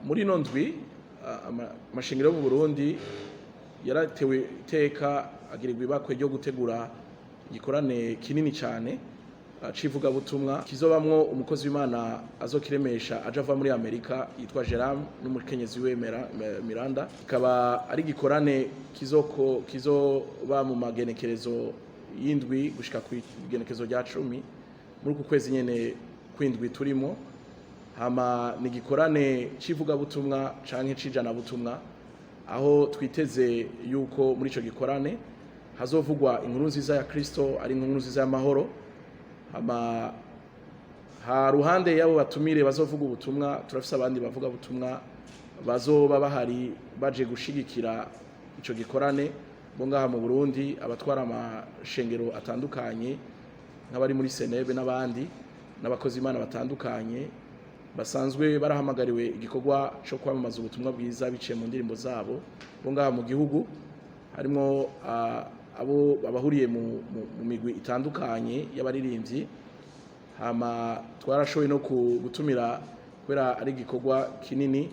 muri ino ndwi amashengero yo mu Burundi yaratewe iteka agirirwa ibakwe ryo gutegura igikorane kinini cyane civuga butumwa kizobamwo umukozi w'Imana azokiremesha aje ava muri Amerika yitwa Gerard n'umukenyezi we Miranda. Ikaba ari gikorane kizoba mu magenekerezo y'indwi gushika ku igenekerezo rya 10 muri uku kwezi nyene kwindwi turimo. Hama ni gikorane civuga butumwa canke cijana butumwa, aho twiteze yuko muri ico gikorane hazovugwa inkuru nziza ya Kristo, ari inkuru nziza y'amahoro. Hama ha ruhande yabo batumire bazovuga ubutumwa, turafise abandi bavuga butumwa bazoba bahari baje gushigikira ico gikorane bo ngaha mu Burundi, abatwara amashengero atandukanye nk'abari muri Senebe n'abandi n'abakozi Imana batandukanye basanzwe barahamagariwe igikorwa cyo kwamamaza ubutumwa bwiza biciye mu ndirimbo zabo bo ngaha mu gihugu. Harimo abo abahuriye mu migwi itandukanye y'abaririmbyi. Hama twarashoboye no gutumira, kubera ari igikorwa kinini,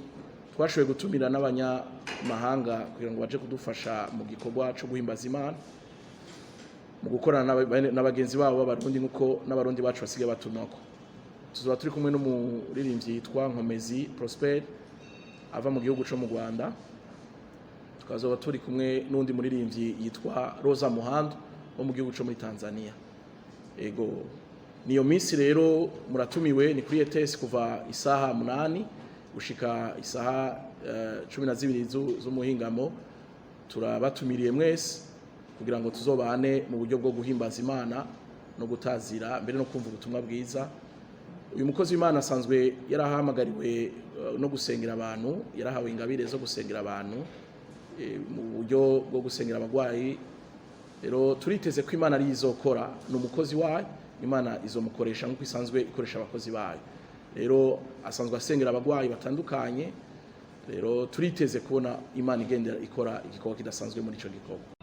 twashoboye gutumira n'abanyamahanga kugira ngo baje kudufasha mu gikorwa cyo guhimbaza Imana, mu gukorana n'abagenzi babo b'abarundi nkuko n'abarundi bacu basigaye batumako. Tuzoba turi kumwe n'umuririmbyi yitwa Nkomezi Prosper ava mu gihugu cyo mu Rwanda. Tukazoba turi kumwe n'undi muririmbyi yitwa Rosa Muhando wo mu gihugu cyo muri Tanzania. Ego niyo minsi rero muratumiwe, ni kuri ETS kuva isaha 8 gushika isaha 12 z'umuhingamo. Turabatumiriye mwese kugira ngo tuzobane mu buryo bwo guhimbaza Imana no gutazira mbere no kumva ubutumwa bwiza. Uyu mukozi w'Imana asanzwe yarahamagariwe no gusengera abantu, yarahawe ingabire zo gusengera abantu mu buryo bwo gusengera abagwayi. Rero turiteze ko Imana ari izokora, no mukozi wayo Imana izomukoresha nkuko isanzwe ikoresha abakozi bayo. Rero asanzwe asengera abagwayi batandukanye. Rero turiteze kubona Imana igendera ikora igikorwa kidasanzwe muri ico gikorwa.